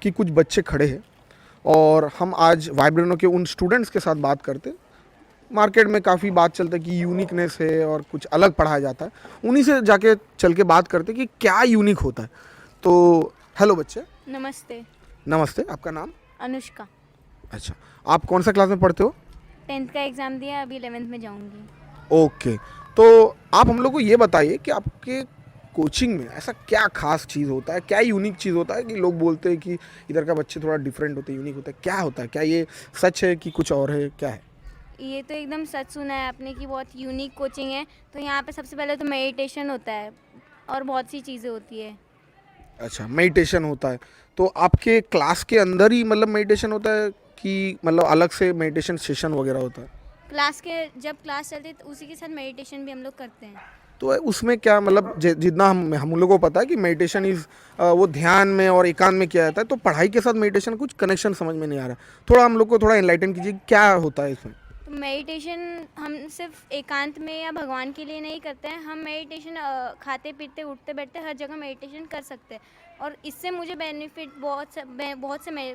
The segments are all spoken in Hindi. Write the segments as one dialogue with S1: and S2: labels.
S1: कि कुछ बच्चे खड़े हैं और हम आज वाइब्रेनो के उन स्टूडेंट्स के साथ बात करते। मार्केट में काफ़ी बात चलता है कि यूनिकनेस है और कुछ अलग पढ़ाया जाता है, उन्हीं से जाके चल के बात करते कि क्या यूनिक होता है। तो हेलो बच्चे।
S2: नमस्ते।
S1: नमस्ते, आपका नाम?
S2: अनुष्का।
S1: अच्छा, आप कौन सा क्लास में पढ़ते हो?
S2: 10th का एग्ज़ाम दिया, अभी 11th में जाऊंगी।
S1: ओके, तो आप हम लोग को ये बताइए कि आपके कोचिंग में ऐसा क्या खास चीज़ होता है, क्या यूनिक चीज़ होता है कि लोग बोलते हैं कि इधर का बच्चे थोड़ा डिफरेंट होते हैं, यूनिक होता है, क्या होता है? क्या ये सच है कि कुछ और है, क्या है?
S2: ये तो एकदम सच सुना है आपने कि बहुत यूनिक कोचिंग है। तो यहाँ पे सबसे पहले तो मेडिटेशन होता है और बहुत सी चीज़ें होती है।
S1: अच्छा, मेडिटेशन होता है, तो आपके क्लास के अंदर ही मतलब मेडिटेशन होता है कि मतलब अलग से मेडिटेशन सेशन वगैरह होता है?
S2: जब क्लास चलती है तो उसी के साथ मेडिटेशन भी हम लोग करते हैं।
S1: तो उसमें क्या मतलब जितना हम लोगों को पता है कि मेडिटेशन इज़ वो ध्यान में और एकांत में किया जाता है, तो पढ़ाई के साथ मेडिटेशन कुछ कनेक्शन समझ में नहीं आ रहा। थोड़ा हम लोग को थोड़ा एनलाइटन कीजिए, क्या होता है इसमें?
S2: तो मेडिटेशन हम सिर्फ एकांत में या भगवान के लिए नहीं करते हैं। हम मेडिटेशन खाते पीते उठते बैठते हर जगह मेडिटेशन कर सकते हैं। और इससे मुझे बहुत से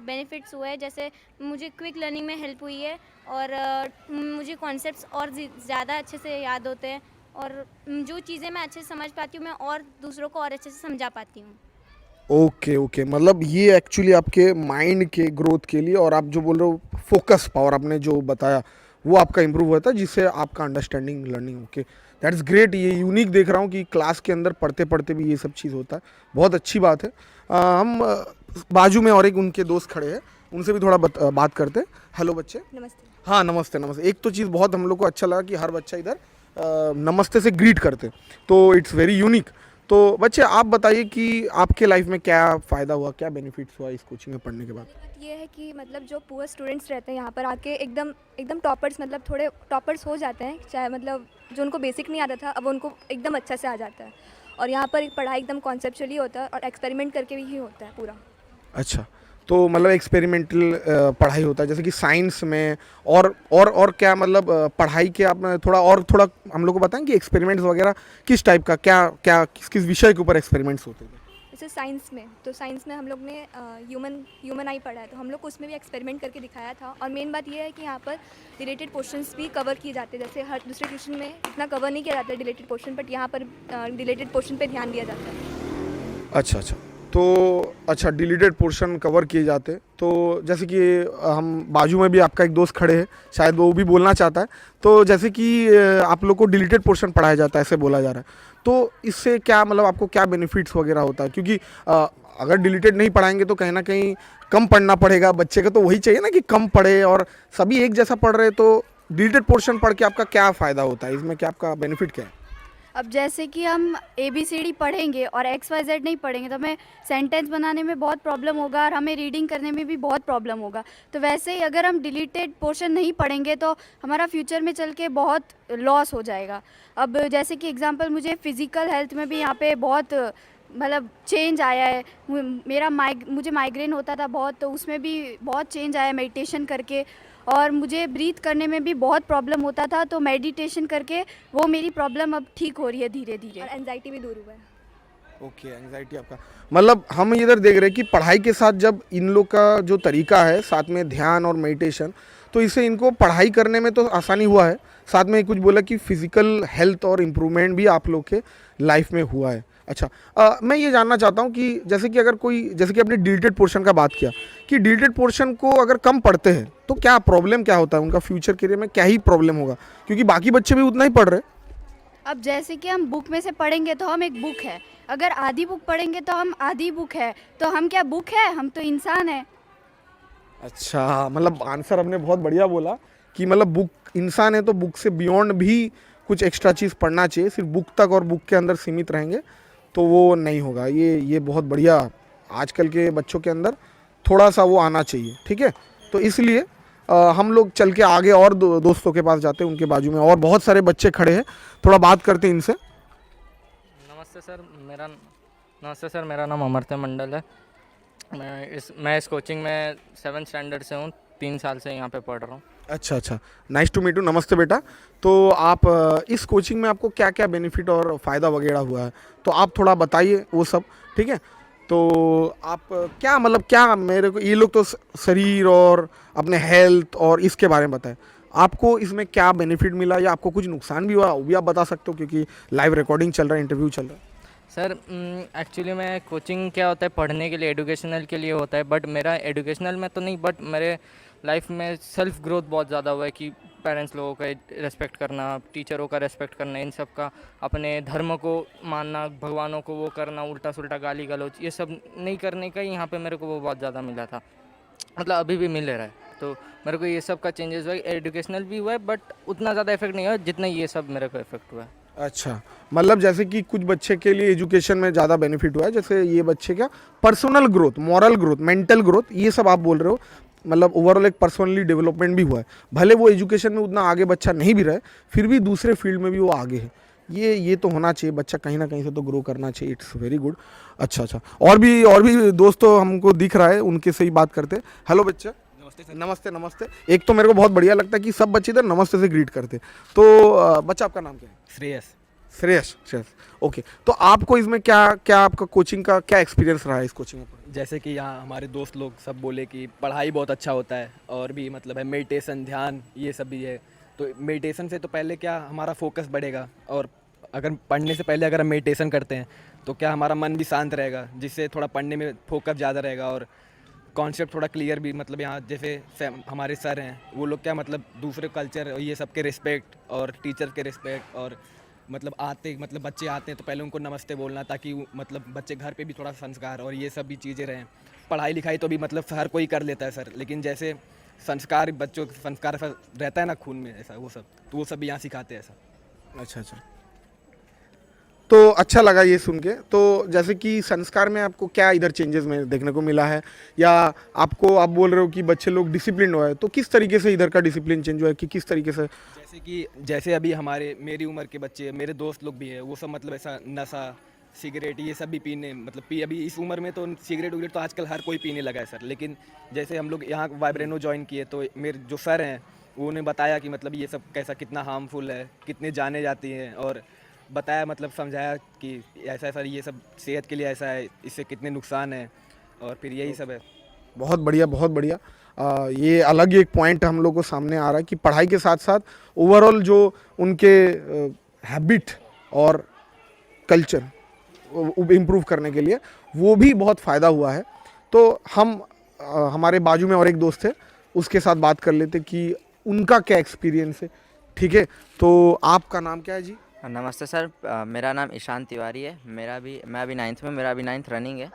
S2: बेनिफिट्स हुए हैं। जैसे मुझे क्विक लर्निंग में हेल्प हुई है और मुझे कॉन्सेप्ट्स और ज़्यादा अच्छे से याद होते हैं। और जो चीज़ें मैं अच्छे से समझ पाती हूँ, मैं और दूसरों को और अच्छे से समझा पाती हूँ।
S1: ओके ओके, मतलब ये एक्चुअली आपके माइंड के ग्रोथ के लिए, और आप जो बोल रहे हो फोकस पावर आपने जो बताया वो आपका इंप्रूव होता है, जिससे आपका understanding learning. Okay, that is great. ये यूनिक देख रहा हूँ कि क्लास के अंदर पढ़ते पढ़ते भी ये सब चीज़ होता है, बहुत अच्छी बात है। बाजू में और एक उनके दोस्त खड़े हैं, उनसे भी थोड़ा बात करते हैं। हेलो बच्चे।
S2: नमस्ते।
S1: हाँ, नमस्ते नमस्ते। एक तो चीज़ बहुत हम लोग को अच्छा लगा कि हर बच्चा इधर नमस्ते से ग्रीट करते, तो इट्स वेरी यूनिक। तो बच्चे आप बताइए कि आपके लाइफ में क्या फ़ायदा हुआ, क्या बेनिफिट्स हुआ इस कोचिंग में पढ़ने के बाद?
S3: बात ये है कि मतलब जो पुअर स्टूडेंट्स रहते हैं यहाँ पर आके एकदम एकदम टॉपर्स, मतलब थोड़े टॉपर्स हो जाते हैं, चाहे मतलब जो उनको बेसिक नहीं आता था अब उनको एकदम अच्छा से आ जाता है। और यहाँ पर पढ़ाई एकदम कॉन्सेप्चुअली होता है और एक्सपेरिमेंट करके भी ही होता है पूरा।
S1: अच्छा, तो मतलब एक्सपेरिमेंटल पढ़ाई होता है जैसे कि साइंस में, और क्या मतलब पढ़ाई के आप थोड़ा हम लोग को बताएं कि एक्सपेरिमेंट्स वगैरह किस टाइप का, क्या क्या किस विषय के ऊपर एक्सपेरिमेंट्स होते हैं?
S3: जैसे साइंस में हम लोग ने ह्यूमन आई पढ़ा है, तो हम लोग को उसमें भी एक्सपेरिमेंट करके दिखाया था। और मेन बात ये है कि यहाँ पर रिलेटेड क्वेश्चंस भी कवर किए जाते हैं। जैसे हर दूसरे ट्यूशन में इतना कवर नहीं किया जाता है रिलेटेड क्वेश्चन, बट यहाँ पर रिलेटेड क्वेश्चन पे ध्यान दिया जाता है।
S1: अच्छा अच्छा, तो अच्छा डिलीटेड पोर्शन कवर किए जाते, तो जैसे कि हम बाजू में भी आपका एक दोस्त खड़े हैं, शायद वो भी बोलना चाहता है। तो जैसे कि आप लोग को डिलीटेड पोर्शन पढ़ाया जाता है ऐसे बोला जा रहा है, तो इससे क्या मतलब आपको क्या बेनिफिट्स वगैरह होता है? क्योंकि अगर डिलीटेड नहीं पढ़ाएंगे तो कहीं ना कहीं कम पढ़ना पड़ेगा बच्चे को, तो वही चाहिए ना कि कम पढ़े, और सभी एक जैसा पढ़ रहे, तो डिलीटेड पोर्शन पढ़ के आपका क्या फ़ायदा होता है, इसमें क्या आपका बेनिफिट क्या है?
S4: अब जैसे कि हम ABCD पढ़ेंगे और XYZ नहीं पढ़ेंगे तो हमें सेंटेंस बनाने में बहुत प्रॉब्लम होगा और हमें रीडिंग करने में भी बहुत प्रॉब्लम होगा। तो वैसे ही अगर हम डिलीटेड पोर्शन नहीं पढ़ेंगे तो हमारा फ्यूचर में चल के बहुत लॉस हो जाएगा। अब जैसे कि एग्जांपल मुझे फ़िज़िकल हेल्थ में भी यहाँ पे बहुत मतलब चेंज आया है। मुझे माइग्रेन होता था बहुत, तो उसमें भी बहुत चेंज आया मेडिटेशन करके। और मुझे ब्रीथ करने में भी बहुत प्रॉब्लम होता था, तो मेडिटेशन करके वो मेरी प्रॉब्लम अब ठीक हो रही है धीरे धीरे।
S3: और एंजाइटी भी दूर हुआ है।
S1: ओके, एंग्जाइटी आपका मतलब हम इधर देख रहे हैं कि पढ़ाई के साथ जब इन लोग का जो तरीका है, साथ में ध्यान और मेडिटेशन, तो इससे इनको पढ़ाई करने में तो आसानी हुआ है, साथ में कुछ बोला कि फिजिकल हेल्थ और इम्प्रूवमेंट भी आप लोग के लाइफ में हुआ है। अच्छा, मैं ये जानना चाहता हूँ कि जैसे कि अगर कोई, जैसे कि आपने डिलीटेड पोर्शन का बात किया कि डिलीटेड पोर्शन को अगर कम पढ़ते हैं तो क्या प्रॉब्लम क्या होता है, उनका फ्यूचर करियर में क्या ही प्रॉब्लम होगा, क्योंकि बाकी बच्चे भी उतना ही पढ़ रहे हैं।
S4: अब जैसे कि हम बुक में से पढ़ेंगे तो हम एक बुक है, अगर आधी बुक पढ़ेंगे तो हम आधी बुक है, तो हम क्या बुक है? हम तो इंसान है।
S1: अच्छा, मतलब आंसर हमने बहुत बढ़िया बोला कि मतलब बुक इंसान है तो बुक से बियॉन्ड भी कुछ एक्स्ट्रा चीज़ पढ़ना चाहिए, सिर्फ बुक तक और बुक के अंदर सीमित रहेंगे तो वो नहीं होगा। ये बहुत बढ़िया, आजकल के बच्चों के अंदर थोड़ा सा वो आना चाहिए, ठीक है। तो इसलिए हम लोग चल के आगे और दोस्तों के पास जाते हैं, उनके बाजू में और बहुत सारे बच्चे खड़े हैं, थोड़ा बात करते हैं इनसे।
S5: नमस्ते सर, मेरा नाम अमर्त्य मंडल है। मैं इस कोचिंग में 7th स्टैंडर्ड से हूँ, 3 साल से यहाँ पे पढ़ रहा हूँ।
S1: अच्छा अच्छा, नाइस टू मीट यू। नमस्ते बेटा। तो आप इस कोचिंग में आपको क्या क्या बेनिफिट और फ़ायदा वगैरह हुआ है, तो आप थोड़ा बताइए वो सब, ठीक है। तो आप क्या मतलब क्या मेरे को ये लोग तो शरीर और अपने हेल्थ और इसके बारे में बताएं, आपको इसमें क्या बेनिफिट मिला या आपको कुछ नुकसान भी हुआ वो भी आप बता सकते हो, क्योंकि लाइव रिकॉर्डिंग चल रहा है, इंटरव्यू चल रहा है।
S5: सर एक्चुअली मैं कोचिंग क्या होता है पढ़ने के लिए, एजुकेशनल के लिए होता है, बट मेरा एजुकेशनल में तो नहीं, बट मेरे लाइफ में सेल्फ ग्रोथ बहुत ज़्यादा हुआ है कि पेरेंट्स लोगों का रेस्पेक्ट करना, टीचरों का रेस्पेक्ट करना, इन सब का, अपने धर्म को मानना, भगवानों को वो करना, उल्टा सुल्टा गाली गलौज ये सब नहीं करने का यहाँ पे मेरे को वो बहुत ज़्यादा मिला था, मतलब अभी भी मिल रहा है। तो मेरे को ये सब का चेंजेस हुआ है, एजुकेशनल भी हुआ है, बट उतना ज़्यादा इफेक्ट नहीं हुआ जितना ये सब मेरे को इफेक्ट हुआ है।
S1: अच्छा, मतलब जैसे कि कुछ बच्चे के लिए एजुकेशन में ज़्यादा बेनिफिट हुआ है, जैसे ये बच्चे क्या personal growth, moral growth, mental growth, ये सब आप बोल रहे हो, मतलब ओवरऑल एक पर्सनली डेवलपमेंट भी हुआ है। भले वो एजुकेशन में उतना आगे बच्चा नहीं भी रहे, फिर भी दूसरे फील्ड में भी वो आगे है। ये तो होना चाहिए, बच्चा कहीं ना कहीं से तो ग्रो करना चाहिए। It's very good. अच्छा, और भी दोस्तों हमको दिख रहा है, उनके से ही बात करते। हेलो बच्चा। नमस्ते नमस्ते। एक तो मेरे को बहुत बढ़िया लगता है कि सब बच्चे इधर नमस्ते से ग्रीट करते। तो बच्चा आपका नाम क्या है? श्रेयस। ओके, तो आपको इसमें क्या आपका कोचिंग का क्या एक्सपीरियंस रहा है इस कोचिंग में?
S6: जैसे कि यहाँ हमारे दोस्त लोग सब बोले कि पढ़ाई बहुत अच्छा होता है और भी मतलब है मेडिटेशन, ध्यान, ये सब भी है। तो मेडिटेशन से तो पहले क्या हमारा फोकस बढ़ेगा, और अगर पढ़ने से पहले अगर हम मेडिटेशन करते हैं तो क्या हमारा मन भी शांत रहेगा, जिससे थोड़ा पढ़ने में फोकस ज़्यादा रहेगा और कॉन्सेप्ट थोड़ा क्लियर भी। मतलब यहाँ जैसे हमारे सर हैं, वो लोग क्या मतलब दूसरे कल्चर और ये सब के रिस्पेक्ट और टीचर के रिस्पेक्ट, और मतलब बच्चे आते हैं तो पहले उनको नमस्ते बोलना, ताकि मतलब बच्चे घर पे भी थोड़ा संस्कार और ये सब भी चीज़ें रहें। पढ़ाई लिखाई तो भी मतलब हर कोई कर लेता है सर, लेकिन जैसे संस्कार, बच्चों के संस्कार ऐसा रहता है ना खून में, ऐसा वो सब, तो वो सब भी यहाँ सिखाते हैं ऐसा।
S1: अच्छा, तो अच्छा लगा ये सुन के। तो जैसे कि संस्कार में आपको क्या इधर चेंजेस में देखने को मिला है, या आप बोल रहे हो कि बच्चे लोग डिसिप्लिन हुआ है, तो किस तरीके से इधर का डिसिप्लिन चेंज हुआ है, कि किस तरीके से?
S6: जैसे अभी मेरी उम्र के बच्चे, मेरे दोस्त लोग भी हैं, वो सब मतलब ऐसा नशा, सिगरेट ये सब भी पीने, मतलब अभी इस उम्र में तो सिगरेट वगैरह तो आजकल हर कोई पीने लगा है सर। लेकिन जैसे हम लोग यहाँ वाइब्रेनो ज्वाइन किए तो मेरे जो सर हैं उन्होंने बताया कि मतलब ये सब कैसा, कितना हार्मफुल है, कितने जाने जाती हैं, और बताया मतलब समझाया कि ऐसा ये सब सेहत के लिए ऐसा है, इससे कितने नुकसान है, और फिर यही सब है।
S1: बहुत बढ़िया। ये अलग ही एक पॉइंट हम लोग को सामने आ रहा है कि पढ़ाई के साथ साथ ओवरऑल जो उनके हैबिट और कल्चर इम्प्रूव करने के लिए वो भी बहुत फ़ायदा हुआ है। तो हम हमारे बाजू में और एक दोस्त थे, उसके साथ बात कर लेते कि उनका क्या एक्सपीरियंस है। ठीक है, तो आपका नाम क्या है जी?
S7: नमस्ते सर, मेरा नाम ईशान तिवारी है। मैं अभी 9th में, मेरा अभी 9th रनिंग है।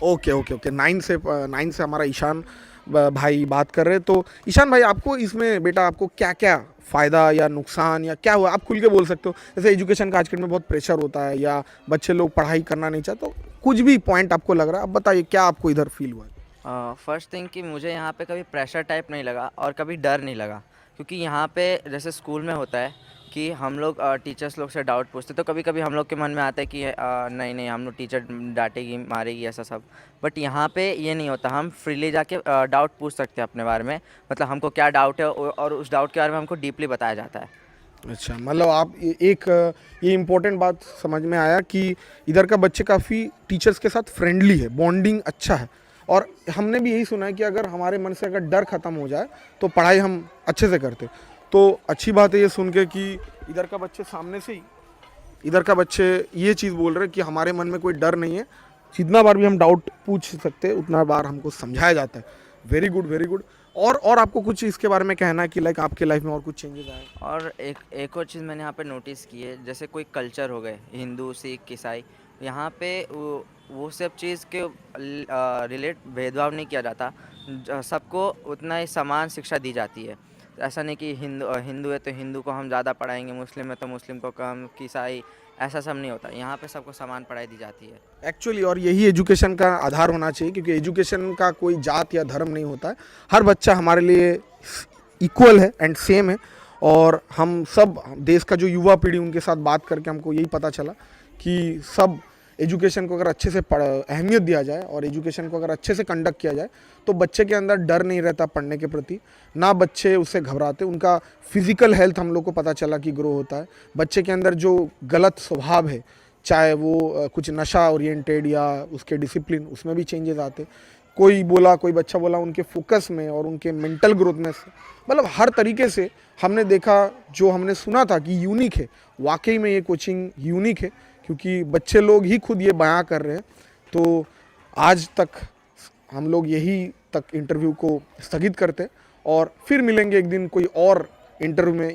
S1: ओके, 9 से हमारा ईशान भाई बात कर रहे हैं। तो ईशान भाई, आपको इसमें बेटा आपको क्या क्या फ़ायदा या नुकसान या क्या हुआ, आप खुल के बोल सकते हो। जैसे एजुकेशन का आजकल में बहुत प्रेशर होता है, या बच्चे लोग पढ़ाई करना नहीं चाहते, तो कुछ भी पॉइंट आपको लग रहा है आप बताइए, क्या आपको इधर फील हुआ है?
S7: फर्स्ट थिंग कि मुझे यहाँ पे कभी प्रेशर टाइप नहीं लगा और कभी डर नहीं लगा, क्योंकि यहाँ पे जैसे स्कूल में होता है कि हम लोग टीचर्स लोग से डाउट पूछते, तो कभी कभी हम लोग के मन में आता है कि नहीं हम लोग टीचर डांटेगी मारेगी ऐसा सब, बट यहाँ पे ये नहीं होता। हम फ्रीली जाके डाउट पूछ सकते हैं अपने बारे में, मतलब हमको क्या डाउट है, और उस डाउट के बारे में हमको डीपली बताया जाता है।
S1: अच्छा, मतलब आप ये इम्पोर्टेंट बात समझ में आया कि इधर का बच्चे काफ़ी टीचर्स के साथ फ्रेंडली है, बॉन्डिंग अच्छा है। और हमने भी यही सुना है कि अगर हमारे मन से अगर डर ख़त्म हो जाए तो पढ़ाई हम अच्छे से करते। तो अच्छी बात है ये सुन के कि इधर का बच्चे सामने से ही इधर का बच्चे ये चीज़ बोल रहे हैं कि हमारे मन में कोई डर नहीं है, जितना बार भी हम डाउट पूछ सकते हैं उतना बार हमको समझाया जाता है। Very good. और आपको कुछ इसके बारे में कहना है कि लाइक आपके लाइफ में और कुछ चेंजेस आए?
S7: और एक और चीज़ मैंने यहाँ पे नोटिस की है, जैसे कोई कल्चर हो गए, हिंदू, सिख, ईसाई, यहाँ पे वो सब चीज़ के रिलेट भेदभाव नहीं किया जाता, सबको उतना ही समान शिक्षा दी जाती है। ऐसा नहीं कि हिंदू है तो हिंदू को हम ज़्यादा पढ़ाएंगे, मुस्लिम है तो मुस्लिम को कम, ईसाई, ऐसा सब नहीं होता। यहाँ पे सबको समान पढ़ाई दी जाती है
S1: एक्चुअली। और यही एजुकेशन का आधार होना चाहिए, क्योंकि एजुकेशन का कोई जात या धर्म नहीं होता है। हर बच्चा हमारे लिए इक्वल है एंड सेम है। और हम सब देश का जो युवा पीढ़ी, उनके साथ बात करके हमको यही पता चला कि सब एजुकेशन को अगर अच्छे से अहमियत दिया जाए और एजुकेशन को अगर अच्छे से कंडक्ट किया जाए तो बच्चे के अंदर डर नहीं रहता पढ़ने के प्रति, ना बच्चे उससे घबराते। उनका फिजिकल हेल्थ हम लोग को पता चला कि ग्रो होता है। बच्चे के अंदर जो गलत स्वभाव है, चाहे वो कुछ नशा ओरिएंटेड या उसके डिसिप्लिन उसमें भी चेंजेस आते। कोई बोला, कोई बच्चा बोला उनके फोकस में और उनके मेंटल ग्रोथ में से, मतलब हर तरीके से हमने देखा, जो हमने सुना था कि यूनिक है, वाकई में ये कोचिंग यूनिक है, क्योंकि बच्चे लोग ही खुद ये बयां कर रहे हैं। तो आज तक हम लोग यही तक इंटरव्यू को स्थगित करते और फिर मिलेंगे एक दिन कोई और इंटरव्यू में।